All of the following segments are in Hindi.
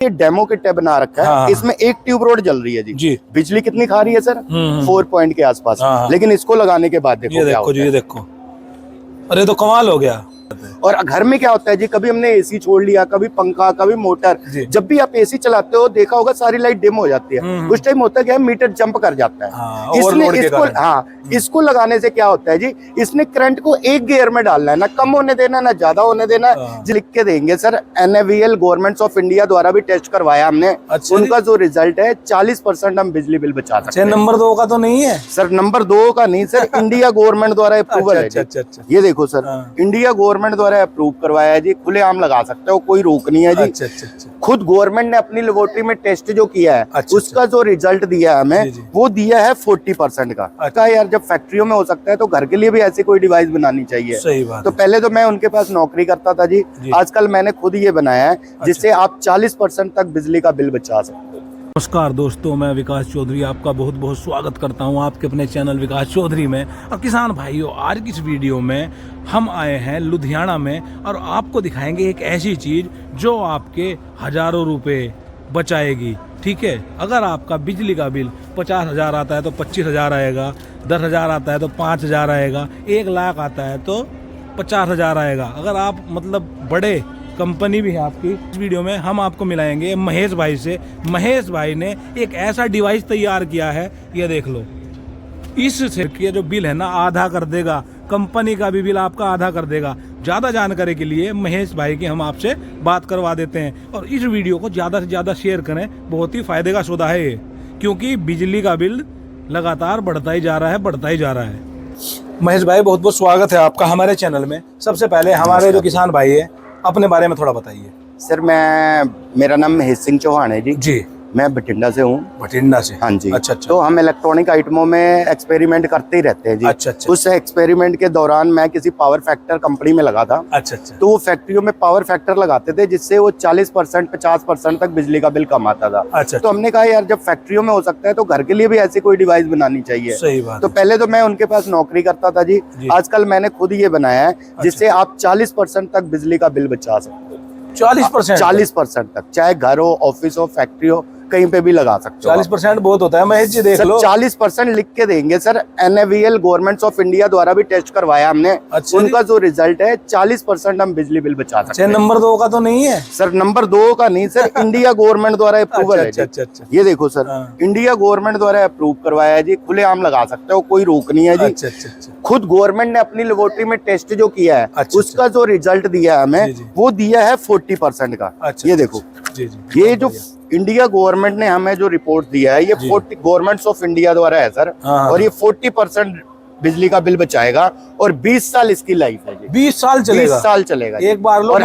ये डेमो किट बना रखा है। हाँ। इसमें एक ट्यूब रोड जल रही है जी। बिजली कितनी खा रही है सर? 4 पॉइंट के आसपास। हाँ। लेकिन इसको लगाने के बाद देखो ये क्या देखो होता जी, ये देखो, अरे तो कमाल हो गया। और घर में क्या होता है जी, कभी हमने एसी छोड़ लिया, कभी पंखा, कभी मोटर। जब भी आप एसी चलाते हो देखा होगा सारी लाइट डिम हो जाती है। उस टाइम होता क्या है, मीटर जंप कर जाता है। हाँ, इसलिए इसको लगाने से क्या होता है जी, इसने करंट को एक गियर में डालना है, ना कम होने देना ना ज्यादा होने देना। लिख के देंगे sir, NAVL government of India द्वारा भी टेस्ट करवाया हमने। अच्छा, उनका जो रिजल्ट है 40% हम बिजली बिल बचा सकते हैं। नंबर 2 का तो नहीं है सर? नंबर 2 का नहीं सर, इंडिया गवर्नमेंट द्वारा अप्रूवल है। अच्छा। ये देखो सर, इंडिया गवर्नमेंट द्वारा अप्रूव करवाया है जी, खुलेआम लगा सकते हो, कोई रोक नहीं है जी। अच्छा। खुद गवर्नमेंट ने अपनी लेबोरेटरी में टेस्ट जो किया है, उसका जो रिजल्ट दिया है हमें, वो दिया है 40% का। अच्छा यार, जब फैक्ट्रियों में हो सकता है तो घर के लिए भी ऐसी कोई डिवाइस बनानी चाहिए। सही बात। तो पहले तो मैं उनके पास नौकरी करता था जी, आजकल मैंने खुद ये बनाया है जिससे आप 40% तक बिजली का बिल बचा सकते हो। नमस्कार दोस्तों, मैं विकास चौधरी आपका बहुत बहुत स्वागत करता हूं आपके अपने चैनल विकास चौधरी में। और किसान भाइयों, आज की इस वीडियो में हम आए हैं लुधियाना में और आपको दिखाएंगे एक ऐसी चीज़ जो आपके हज़ारों रुपए बचाएगी। ठीक है, अगर आपका बिजली का बिल 50,000 आता है तो 25,000 आएगा, 10,000 आता है तो 5,000 आएगा, 1 लाख आता है तो 50,000 आएगा। अगर आप मतलब बड़े कंपनी भी है आपकी, इस वीडियो में हम आपको मिलाएंगे महेश भाई से। महेश भाई ने एक ऐसा डिवाइस तैयार किया है, ये देख लो। इससे ये जो बिल है ना, आधा कर देगा, कंपनी का भी बिल आपका आधा कर देगा। ज़्यादा जानकारी के लिए महेश भाई की हम आपसे बात करवा देते हैं। और इस वीडियो को ज़्यादा से ज़्यादा शेयर करें, बहुत ही फायदे का सौदा है ये, क्योंकि बिजली का बिल लगातार बढ़ता ही जा रहा है। महेश भाई, बहुत बहुत स्वागत है आपका हमारे चैनल में। सबसे पहले हमारे जो किसान भाई है, अपने बारे में थोड़ा बताइए। सर मेरा नाम महेश सिंह चौहान है जी। मैं बठिंडा से हूँ। बठिंडा से? हाँ जी। अच्छा। तो हम इलेक्ट्रॉनिक आइटमों में एक्सपेरिमेंट करते ही रहते हैं जी। अच्छा। उस एक्सपेरिमेंट के दौरान मैं किसी पावर फैक्टर कंपनी में लगा था। अच्छा। तो वो फैक्ट्रियों में पावर फैक्टर लगाते थे जिससे वो 40% 50% तक बिजली का बिल कम आता था। अच्छा। तो हमने कहा यार, जब फैक्ट्रियों में हो सकता है तो घर के लिए भी ऐसी कोई डिवाइस बनानी चाहिए। सही बात। तो पहले तो मैं उनके पास नौकरी करता था जी, आजकल मैंने खुद ये बनाया है जिससे आप 40% तक बिजली का बिल बचा सकते हो। 40% तक, चाहे घर हो, ऑफिस हो, फैक्ट्री हो, कहीं पे भी लगा सकते हो। 40% बहुत होता है महेश जी, देख लो। 40% लिख के देंगे sir, NAVL government of India द्वारा भी टेस्ट करवाया हमने। अच्छा। उनका जो रिजल्ट है 40% हम बिजली बिल बचा सकते हैं। नंबर 2 का तो नहीं है सर? नंबर 2 का नहीं सर, इंडिया गवर्नमेंट द्वारा अप्रूवल है। अच्छा। ये देखो सर, इंडिया गवर्नमेंट द्वारा अप्रूव करवाया है जी, खुलेआम लगा सकते हो, कोई रोक नहीं है जी। अच्छा। खुद गवर्नमेंट ने अपनी लेबोरेटरी में टेस्ट जो किया है, उसका जो रिजल्ट दिया है हमें, वो दिया है 40% का। ये देखो, ये जो इंडिया गवर्नमेंट ने हमें जो रिपोर्ट दिया है, ये 40 गवर्नमेंट ऑफ इंडिया द्वारा है सर। और ये 40% बिजली का बिल बचाएगा और 20 साल इसकी लाइफ है जी। 20 साल चलेगा? 20 साल चलेगा एक बार लो,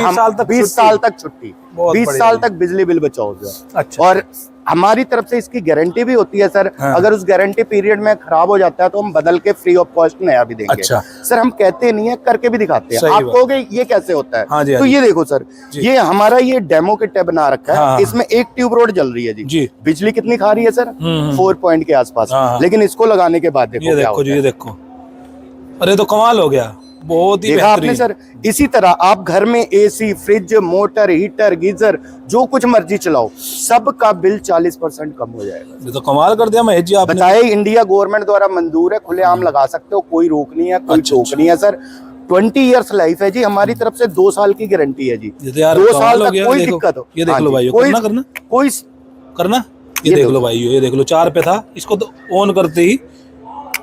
20 साल तक छुट्टी, 20 साल तक बिजली बिल बचाओगे। अच्छा। और हमारी तरफ से इसकी गारंटी भी होती है सर। अगर उस गारंटी पीरियड में खराब हो जाता है तो हम बदल के फ्री ऑफ कॉस्ट नया भी देंगे। अच्छा। सर हम कहते नहीं है, करके भी दिखाते हैं। आप कहोगे ये कैसे होता है? हाँ जी, तो ये देखो सर, ये हमारा ये डेमो किट बना रखा है। इसमें एक ट्यूब रोड जल रही है जी। बिजली कितनी खा रही है सर? 4 पॉइंट के आसपास। लेकिन इसको लगाने के बाद देखो क्या होता है। ये देखो, अरे तो कमाल हो गया, बहुत ही देखा आपने सर। इसी तरह आप घर में AC, fridge, motor, heater, geyser, जो कुछ मर्जी चलाओ, सबका बिल 40% कम हो जाएगा। ये तो कमाल कर दिया महेश जी आपने। बताए, इंडिया गवर्नमेंट द्वारा मंजूर है, खुलेआम लगा सकते हो, कोई रोक नहीं है, कोई चोक नहीं है सर। 20 इयर्स लाइफ है जी, हमारी तरफ से 2 साल की गारंटी है जी। 2 साल तक कोई दिक्कत हो। ये देख लो भाई, करना ये देख लो भाई, ये देख लो, 4 पे था, इसको तो ऑन करते ही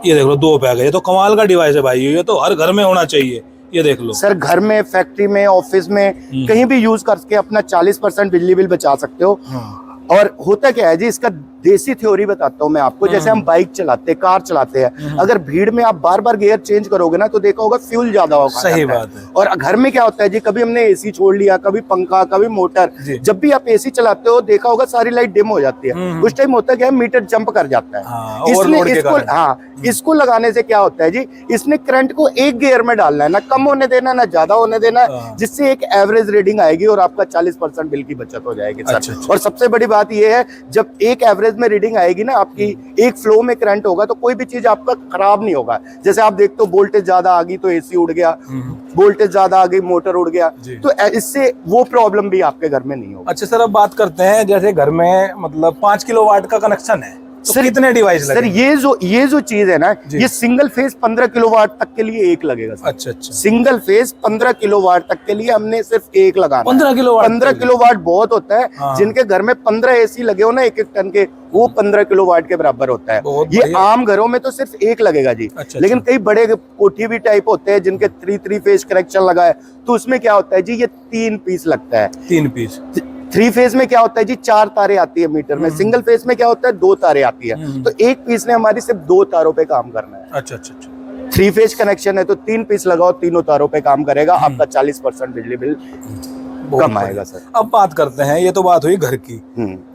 ये देख लो 2 पे आ गए। ये तो कमाल का डिवाइस है भाई, ये तो हर घर में होना चाहिए। ये देख लो सर, घर में, फैक्ट्री में, ऑफिस में, कहीं भी यूज करके अपना 40% बिजली बिल बचा सकते हो। और होता क्या है जी, इसका देसी थ्योरी बताता हूँ मैं आपको। जैसे हम बाइक चलाते, कार चलाते हैं, अगर भीड़ में आप बार बार गियर चेंज करोगे ना तो देखा होगा फ्यूल ज्यादा होगा। सही बात है। और घर में क्या होता है जी, कभी हमने एसी छोड़ लिया, कभी पंखा, कभी मोटर। जब भी आप एसी चलाते हो देखा होगा सारी लाइट डिम हो जाती है। उस टाइम होता क्या है, मीटर जंप कर जाता है। इसलिए इसको लगाने से क्या होता है जी, इसने करंट को एक गियर में डालना है, ना कम होने देना ना ज्यादा होने देना, जिससे एक एवरेज रीडिंग आएगी और आपका 40% बिल की बचत हो जाएगी सर। और सबसे बड़ी बात यह है, जब एक एवरेज फेज में रीडिंग आएगी ना आपकी, एक फ्लो में करंट होगा तो कोई भी चीज आपका खराब नहीं होगा। जैसे आप देखते हो वोल्टेज ज्यादा आ गई तो एसी उड़ गया, वोल्टेज ज्यादा आ गई मोटर उड़ गया, तो इससे वो प्रॉब्लम भी आपके घर में नहीं होगा। अच्छा सर, अब बात करते हैं जैसे घर में मतलब 5 किलोवाट का कनेक्शन है तो सर कितने डिवाइस सर ये जो चीज है ना, ये सिंगल फेज 15 किलोवाट तक के लिए एक लगेगा सर। अच्छा अच्छा, सिंगल फेज 15 किलोवाट तक के लिए हमने सिर्फ एक लगाना। 15 किलोवाट 15 किलोवाट बहुत होता है। हाँ। जिनके घर में 15 एसी लगे हो ना एक टन के, वो 15 किलोवाट के बराबर होता है। ये आम घरों में तो सिर्फ एक लगेगा जी। अच्छा, लेकिन कई बड़े कोठी भी टाइप होते हैं जिनके 3 फेज कनेक्शन लगा है, तो उसमें क्या होता है जी, ये 3 पीस लगता है। 3 पीस। 3 फेज में क्या होता है जी, 4 तारे आती है मीटर में। सिंगल फेज में क्या होता है, 2 तारे आती है। तो एक पीस ने हमारी सिर्फ 2 तारों पे काम करना है। अच्छा अच्छा अच्छा, 3 फेज कनेक्शन है तो 3 पीस लगाओ, तीनों तारों पे काम करेगा। आपका 40% बिजली बिल कम आएगा सर। अब बात करते हैं, ये तो बात हुई घर की।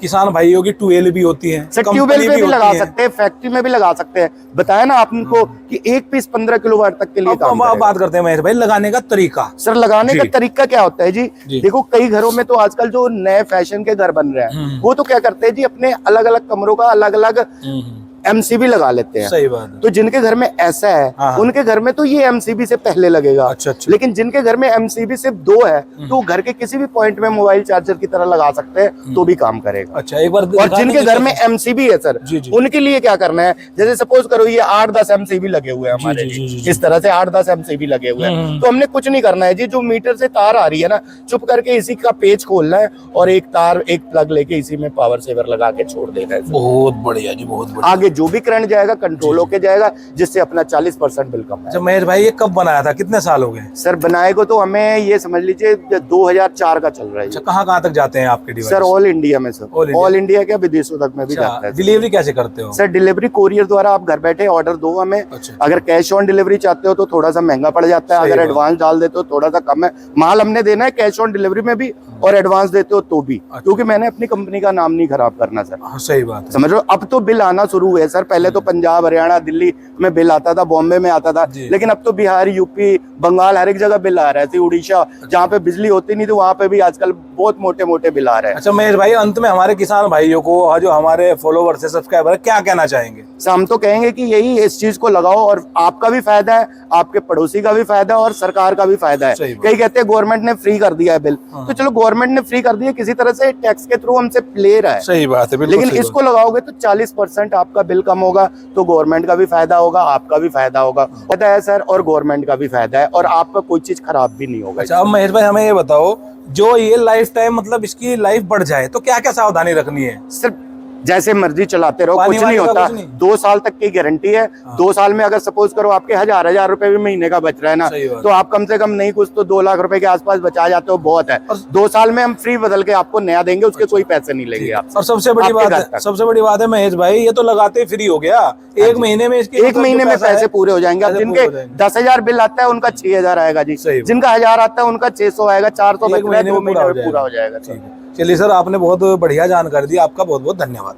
किसान भाइयों की ट्यूबवेल भी होती है सर, ट्यूबवेल पे भी लगा सकते हैं, फैक्ट्री में भी लगा सकते हैं। बताया ना आपको कि एक पीस 15 किलोवाट तक के लिए काम करेगा। अब बात करते हैं महेश भाई लगाने का तरीका। सर लगाने का तरीका क्या होता है जी, देखो कई घरों में तो आजकल जो नए फैशन के घर बन रहे हैं, वो तो क्या करते हैं जी, अपने अलग अलग कमरों का अलग अलग एमसीबी लगा लेते हैं। सही बात है। तो जिनके घर में ऐसा है उनके घर में तो ये एमसीबी से पहले लगेगा। अच्छा अच्छा। लेकिन जिनके घर में एमसीबी सिर्फ 2 है तो घर के किसी भी पॉइंट में मोबाइल चार्जर की तरह लगा सकते हैं, तो भी काम करेगा। अच्छा, एक बार और जिनके घर में एमसीबी है सर, उनके लिए क्या करना है, जैसे सपोज करो ये 8-10 एमसीबी लगे हुए हैं हमारे, इस तरह से 8-10 एमसीबी लगे हुए हैं, तो हमने कुछ नहीं करना है जी। जो मीटर से तार आ रही है ना, चुप करके इसी का पेज खोलना है और एक तार, एक प्लग लेके इसी में पावर सेवर लगा के छोड़ देना है। बहुत बढ़िया जी, बहुत बढ़िया। आगे जो भी करंट जाएगा कंट्रोल होके जाएगा, जिससे अपना 40% बिल कम। अच्छा महेश भाई, ये कब बनाया था, कितने साल हो गए? सर बनाए को तो हमें ये समझ लीजिए 2004 का चल रहा है। अच्छा, कहाँ तक जाते हैं आपके डिवाइस? सर ऑल इंडिया में सर, ऑल इंडिया क्या विदेशों तक में भी जाता है। डिलीवरी कैसे करते हो? सर डिलीवरी कोरियर द्वारा, आप घर बैठे ऑर्डर दो हमें। अगर कैश ऑन डिलीवरी चाहते हो तो थोड़ा सा महंगा पड़ जाता है, अगर एडवांस डाल देते हो थोड़ा सा कम है। माल हमने देना है कैश ऑन डिलीवरी में भी और एडवांस देते हो तो भी, क्योंकि मैंने अपनी कंपनी का नाम नहीं खराब करना सर। सही बात है, समझ लो। अब तो बिल आना शुरू हुए सर, पहले तो पंजाब, हरियाणा, दिल्ली में बिल आता था, बॉम्बे में आता था, लेकिन अब तो बिहार, यूपी, बंगाल हर एक जगह बिल आ रहा है। उड़ीसा जहाँ पे बिजली होती नहीं थी वहां पे भी आजकल बहुत मोटे मोटे बिल आ रहे हैं। अच्छा महेश भाई, अंत में हमारे किसान भाइयों को, जो हमारे फॉलोवर्स है, सब्सक्राइबर है, क्या कहना चाहेंगे? हम तो कहेंगे कि यही इस चीज को लगाओ और आपका भी फायदा है, आपके पड़ोसी का भी फायदा है और सरकार का भी फायदा है। कई कहते हैं गवर्नमेंट ने फ्री कर दिया है बिल, तो चलो गवर्नमेंट ने फ्री कर दिया, किसी तरह से टैक्स के थ्रू हमसे ले रहा है। सही बात है, लेकिन इसको लगाओगे तो 40% आपका बिल कम होगा, तो गवर्नमेंट का भी फायदा होगा, आपका भी फायदा होगा। फायदा है सर, और गवर्नमेंट का भी फायदा है, और आपका कोई चीज खराब भी नहीं होगा। अच्छा, अब महेश भाई हमें ये बताओ, जो ये लाइफ टाइम मतलब इसकी लाइफ बढ़ जाए तो क्या क्या सावधानी रखनी है? सिर्फ जैसे मर्जी चलाते रहो, कुछ नहीं होता। 2 साल तक की गारंटी है। 2 साल में अगर सपोज करो आपके हजार रुपए भी महीने का बच रहा है ना, तो आप कम से कम नहीं कुछ तो 2 लाख रुपए के आसपास बचा जाते हो, बहुत है। 2 साल में हम फ्री बदल के आपको नया देंगे, उसके कोई पैसे नहीं लेंगे आप। और सबसे बड़ी बात है महेश भाई, ये तो लगाते ही फ्री हो गया। एक महीने में इसके 1 महीने में पैसे पूरे हो जाएंगे। अब जिनके 10,000 बिल आता है उनका 6,000 आएगा जी, जिनका 1000 आता है उनका 600 आएगा, 400 2 महीने में पूरा हो जाएगा। चलिए सर, आपने बहुत बढ़िया जानकारी दी, आपका बहुत बहुत धन्यवाद।